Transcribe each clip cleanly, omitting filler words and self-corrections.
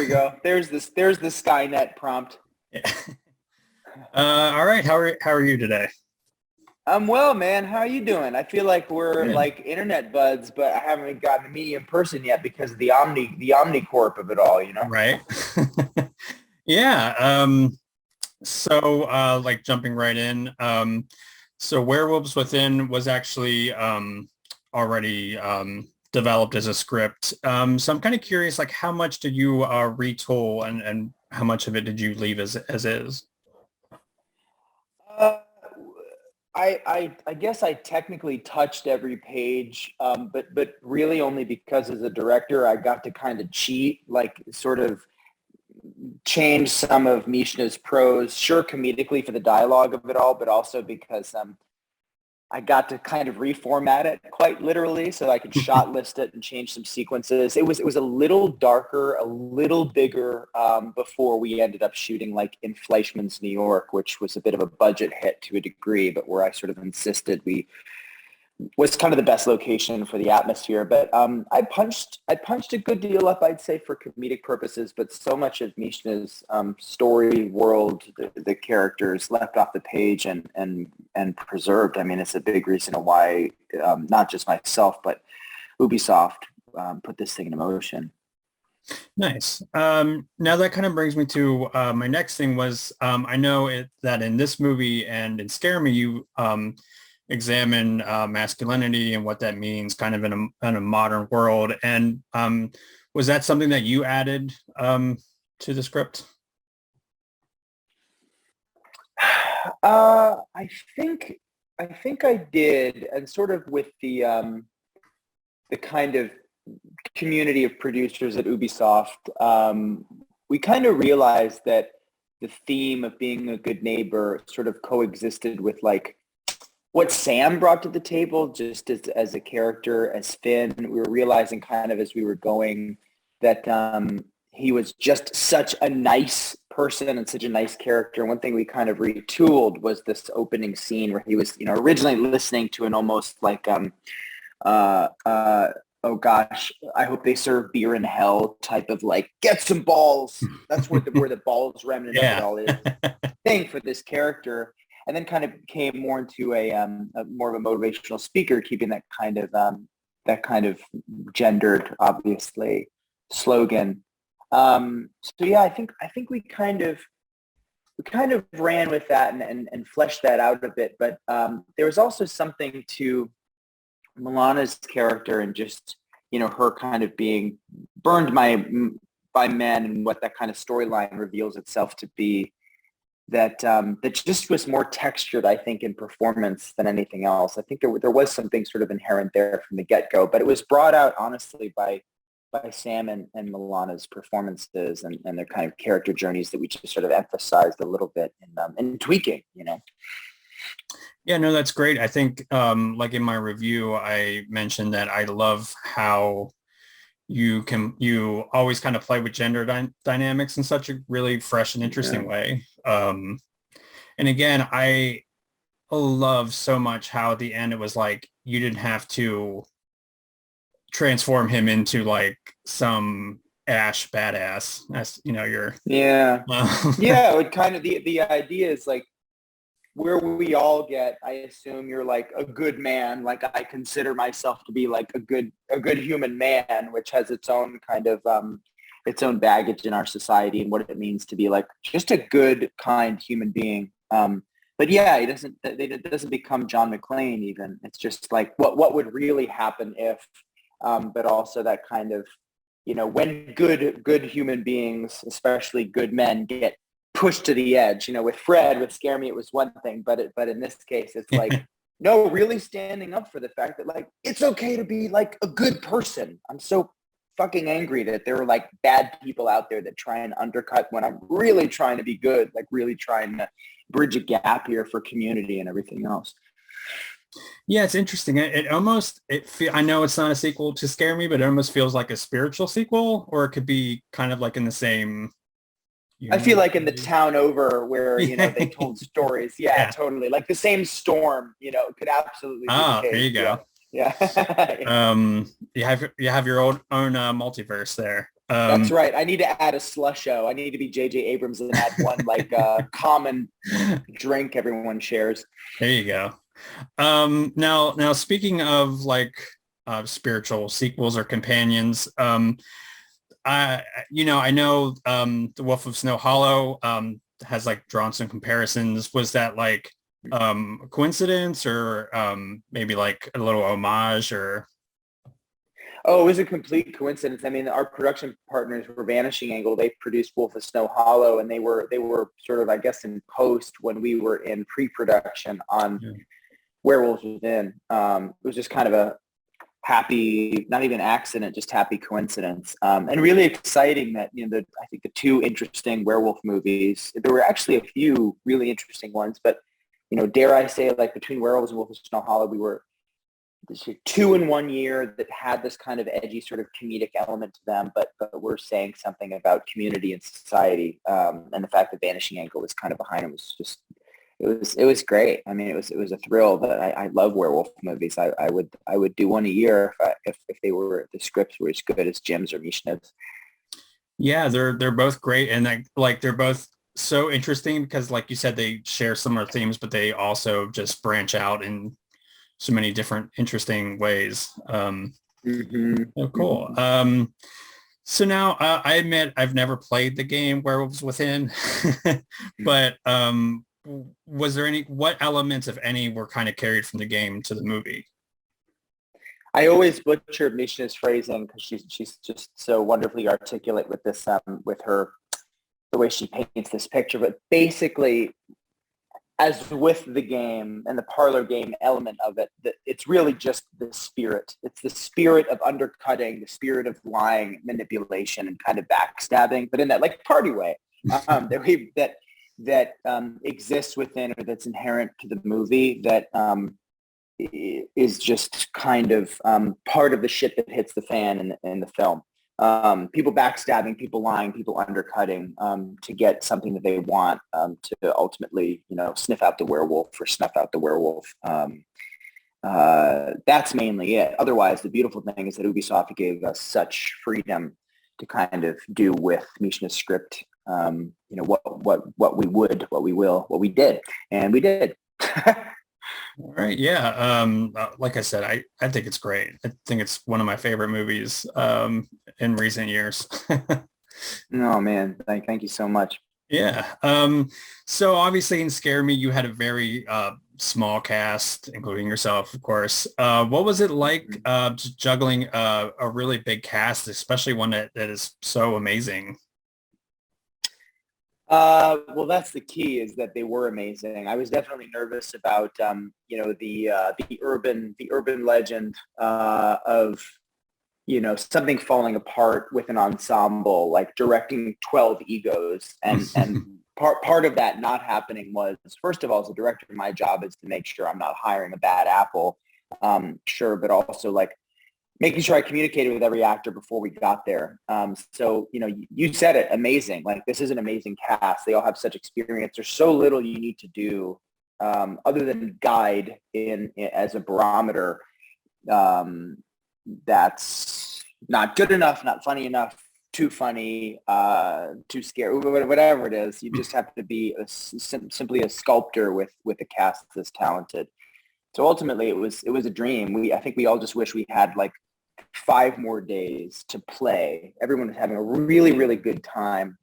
we go. There's the Skynet prompt. Yeah. All right. How are you today? I'm well, man. How are you doing? I feel like we're Good. like internet buds, but I haven't gotten to meet you in person yet because of the Omnicorp of it all, you know? Right. Yeah. So like jumping right in. So Werewolves Within was actually already developed as a script. So I'm kind of curious, like how much did you retool and how much of it did you leave as is? Uh, I guess I technically touched every page, but really only because as a director I got to kind of cheat, like sort of change some of Mishna's prose, sure comedically for the dialogue of it all, but also because I got to kind of reformat it quite literally so I could shot list it and change some sequences. It was a little darker, a little bigger before we ended up shooting like in Fleischmann's New York, which was a bit of a budget hit to a degree, but where I sort of insisted we was kind of the best location for the atmosphere. But I punched a good deal up, I'd say, for comedic purposes. But so much of Mishna's story, world, the characters left off the page and preserved. I mean, it's a big reason why not just myself, but Ubisoft put this thing in motion. Nice. Now that kind of brings me to my next thing was I know that in this movie and in Scare Me, you examine masculinity and what that means kind of in a modern world. And was that something that you added to the script? I think I did, and sort of with the kind of community of producers at Ubisoft, we kind of realized that the theme of being a good neighbor sort of coexisted with like what Sam brought to the table just as a character, as Finn. We were realizing kind of as we were going that he was just such a nice person and such a nice character. And one thing we kind of retooled was this opening scene where he was, originally listening to an almost like uh, uh, oh gosh, I hope they serve beer in hell type of like, get some balls. That's where the balls remnant of it Yeah. all is thing for this character. And then kind of became more into a more of a motivational speaker, keeping that kind of gendered, obviously, slogan. So yeah, I think we kind of ran with that and fleshed that out a bit. But there was also something to Milana's character and just her kind of being burned by men and what that kind of storyline reveals itself to be. That just was more textured, I think, in performance than anything else. I think there was something sort of inherent there from the get-go, but it was brought out honestly by Sam and Milana's performances and their kind of character journeys that we just sort of emphasized a little bit in tweaking. Yeah, no, that's great. I think like in my review, I mentioned that I love how you always kind of play with gender dynamics in such a really fresh and Yeah. interesting way. And again, I love so much how at the end it was like you didn't have to transform him into like some Ash badass. That's you're Yeah. uh, Yeah, it would kind of the idea is like where we all get, I assume you're like a good man. Like I consider myself to be like a good human man, which has its own kind of its own baggage in our society and what it means to be like just a good, kind human being. But yeah, it doesn't become John McClane even. It's just like what would really happen if, but also that kind of, when good human beings, especially good men, get pushed to the edge. With Fred, with Scare Me, it was one thing, but in this case, it's like no, really standing up for the fact that like it's okay to be like a good person. I'm so fucking angry that there are like bad people out there that try and undercut when I'm really trying to be good, like really trying to bridge a gap here for community and everything else. Yeah, it's interesting. I know it's not a sequel to Scare Me, but it almost feels like a spiritual sequel, or it could be kind of like in the same I feel universe. like in the town over where, Yeah. they told stories. Yeah, Yeah. totally. Like the same storm, could absolutely be the Ah, there case. you Yeah. go. Yeah. You have your own multiverse there. That's right. I need to add a slusho. I need to be J.J. Abrams and add one like common drink everyone shares. There you go. Now speaking of like spiritual sequels or companions, I know The Wolf of Snow Hollow has like drawn some comparisons. Was that like a coincidence or maybe like a little homage or? Oh, it was a complete coincidence. I mean, our production partners were Vanishing Angle. They produced Wolf of Snow Hollow, and they were sort of, I guess, in post when we were in pre-production on Werewolves Within. It was just kind of a happy, not even accident, just happy coincidence, and really exciting that I think the two interesting werewolf movies. There were actually a few really interesting ones, but dare I say, like between Werewolves and Wolf of Snow Hollow, we were two in 1 year that had this kind of edgy sort of comedic element to them, but we're saying something about community and society, and the fact that Vanishing Angle was kind of behind it was just it was great. I mean, it was a thrill. That I love werewolf movies. I would do one a year if the scripts were as good as Jim's or Mishna's. Yeah, they're both great, and like they're both so interesting because, like you said, they share similar themes, but they also just branch out in so many different interesting ways. Oh, cool. So now I admit I've never played the game Werewolves Within, but was there what elements, if any, were kind of carried from the game to the movie? I always butcher Mishna's phrasing because she's just so wonderfully articulate with this, with the way she paints this picture. But basically, as with the game and the parlor game element of it, it's really just the spirit. It's the spirit of undercutting, the spirit of lying, manipulation, and kind of backstabbing, but in that like party way that exists within, or that's inherent to the movie, that is just kind of part of the shit that hits the fan in the film. People backstabbing, people lying, people undercutting to get something that they want, to ultimately, sniff out the werewolf or snuff out the werewolf. That's mainly it. Otherwise, the beautiful thing is that Ubisoft gave us such freedom to kind of do with Mishna's script, what we would, what we will, what we did, and we did. All right. Yeah. Like I said, I think it's great. I think it's one of my favorite movies in recent years. No, man. Thank you so much. Yeah. So obviously in Scare Me, you had a very small cast, including yourself, of course. What was it like juggling a really big cast, especially one that is so amazing? Well, that's the key, is that they were amazing. I was definitely nervous about, the urban legend of, something falling apart with an ensemble, like directing 12 egos. And part of that not happening was, first of all, as a director, my job is to make sure I'm not hiring a bad apple. Sure. But also like making sure I communicated with every actor before we got there. So, you said it, amazing. Like, this is an amazing cast. They all have such experience. There's so little you need to do other than guide in as a barometer. That's not good enough, not funny enough, too funny, too scary, whatever it is. You just have to be simply a sculptor with a cast that's talented. So ultimately, it was a dream. I think we all just wish we had like 5 more days to play. Everyone was having a really, really good time,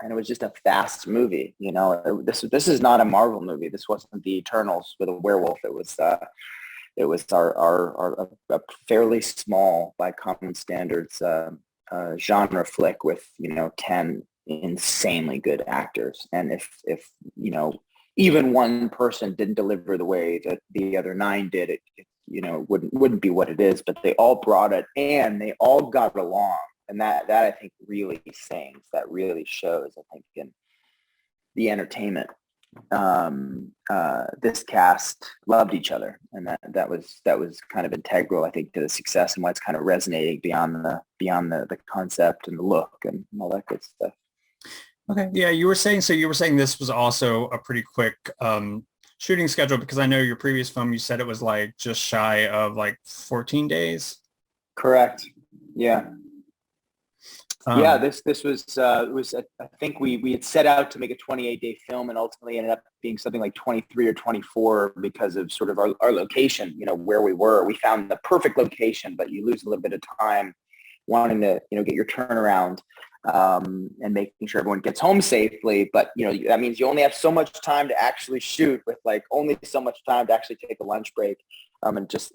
and it was just a fast movie. This is not a Marvel movie. This wasn't the Eternals with a werewolf. It was our a fairly small, by common standards, genre flick with 10 insanely good actors. And if even one person didn't deliver the way that the other 9 did, it wouldn't be what it is. But they all brought it, and they all got along, and that I think really sings. That really shows, I think, in the entertainment. This cast loved each other, and that was kind of integral, I think, to the success, and why it's kind of resonating beyond the concept and the look and all that good stuff. Okay. Yeah, you were saying this was also a pretty quick shooting schedule, because I know your previous film, you said it was like just shy of like 14 days. Correct. Yeah. Yeah, Um, this was I think we had set out to make a 28-day film and ultimately ended up being something like 23 or 24 because of sort of our location, where we were. We found the perfect location, but you lose a little bit of time wanting to, get your turnaround and making sure everyone gets home safely. But, that means you only have so much time to actually shoot with like only so much time to actually take a lunch break. And just,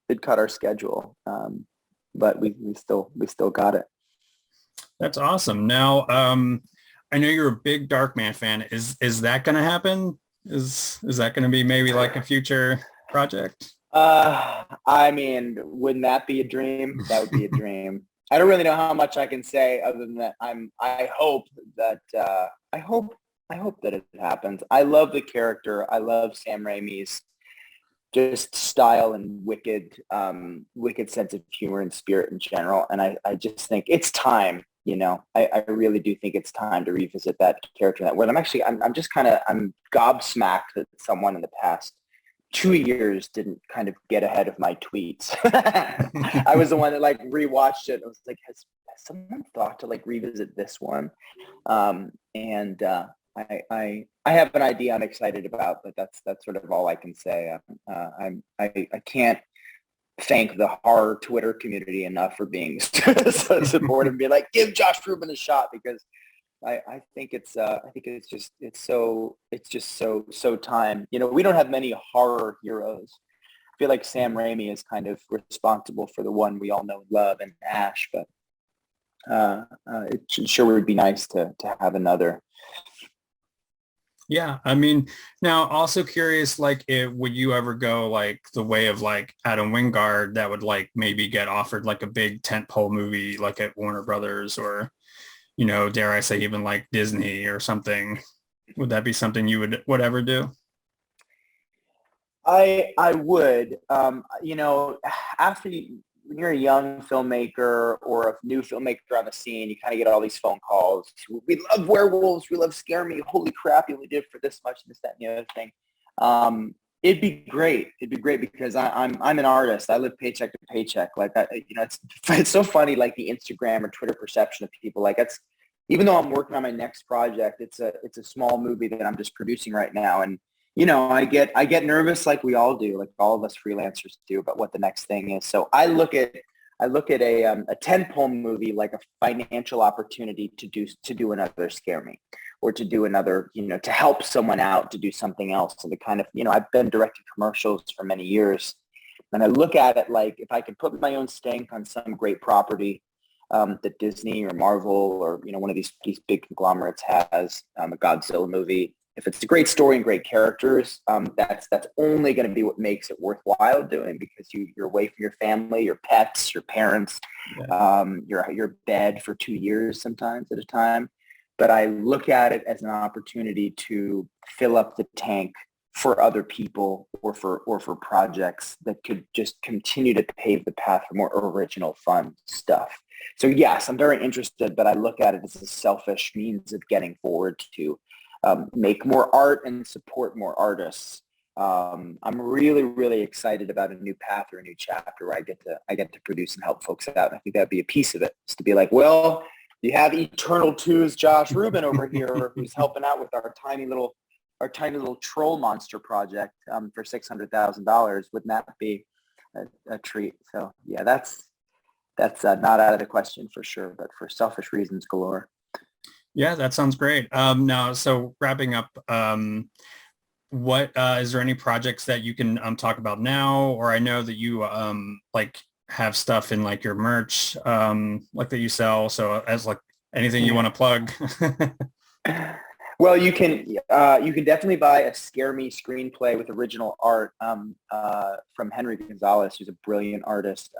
it cut our schedule. But we still got it. that's awesome. Now, I know you're a big Darkman fan. Is that going to happen? Is that going to be maybe like a future project? I mean, wouldn't that be a dream? That would be a dream. I don't really know how much I can say other than that I hope that I hope that it happens. I love the character. I love Sam Raimi's just style and wicked sense of humor and spirit in general. And I just think it's time, I really do think it's time to revisit that character in that way. I'm gobsmacked that someone in the past 2 years didn't kind of get ahead of my tweets. I was the one that like rewatched it. I was like, has someone thought to like revisit this one? And I have an idea I'm excited about, but that's sort of all I can say. I can't thank the horror Twitter community enough for being so supportive and be like, give Josh Ruben a shot, because I think it's just so time. We don't have many horror heroes. I feel like Sam Raimi is kind of responsible for the one we all know and love, and Ash, but it sure would be nice to have another. Yeah, I mean, now also curious, like, would you ever go like the way of like Adam Wingard that would like maybe get offered like a big tentpole movie like at Warner Brothers, or, dare I say even like Disney or something? Would that be something you would ever do? I would, after when you're a young filmmaker or a new filmmaker on the scene, you kind of get all these phone calls. We love werewolves. We love Scare Me. Holy crap, you only did for this much, this, that, and the other thing. It'd be great. It'd be great because I'm an artist. I live paycheck to paycheck. Like it's so funny, like the Instagram or Twitter perception of people. Like even though I'm working on my next project, it's a small movie that I'm just producing right now, and I get nervous like we all do, like all of us freelancers do, about what the next thing is. So I look at a tentpole movie like a financial opportunity to do another Scare Me, or to do another, to help someone out to do something else. And to kind of, I've been directing commercials for many years, and I look at it like if I can put my own stank on some great property that Disney or Marvel or one of these big conglomerates has, a Godzilla movie. If it's a great story and great characters, that's only going to be what makes it worthwhile doing, because you're away from your family, your pets, your parents, your bed for 2 years sometimes at a time. But I look at it as an opportunity to fill up the tank for other people, or for projects that could just continue to pave the path for more original, fun stuff. So yes, I'm very interested, but I look at it as a selfish means of getting forward to make more art and support more artists. I'm really, really excited about a new path or a new chapter where I get to produce and help folks out. I think that'd be a piece of it, is to be like, well, you have Eternal Two's Josh Ruben over here who's helping out with our tiny little troll monster project for $600,000. Wouldn't that be a treat? So yeah, that's not out of the question for sure, but for selfish reasons galore. Yeah, that sounds great. Now, so wrapping up, what is there any projects that you can talk about now? Or I know that you like have stuff in like your merch like that you sell. So as like anything you want to plug. Well, you can definitely buy a Scare Me screenplay with original art from Henry Gonzalez, who's a brilliant artist.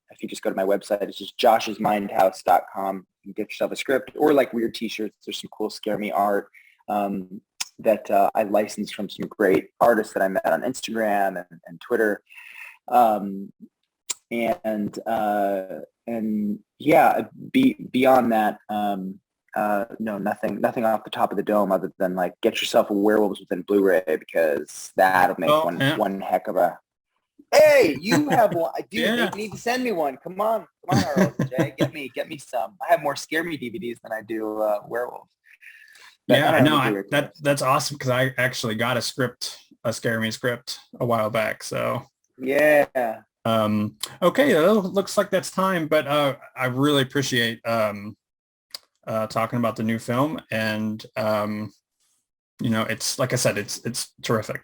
If you just go to my website, it's just josh'smindhouse.com. You can get yourself a script, or like weird t-shirts. There's some cool Scare Me art that I licensed from some great artists that I met on Instagram and Twitter. And yeah, beyond that, no, nothing off the top of the dome other than like get yourself a Werewolves Within Blu-ray, because that'll make one heck of a Hey, you have one, dude. Yeah. They need to send me one. Come on, RLJ, get me some. I have more Scare Me DVDs than I do werewolves. But I Yeah, don't know. no, Maybe that's awesome because I actually got a Scare Me script a while back. So yeah. okay, looks like that's time, but I really appreciate talking about the new film, and it's like I said, it's terrific.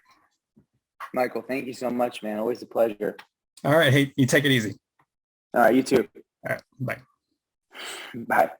Michael, thank you so much, man. Always a pleasure. All right, hey, you take it easy. All right, you too. All right, bye. Bye.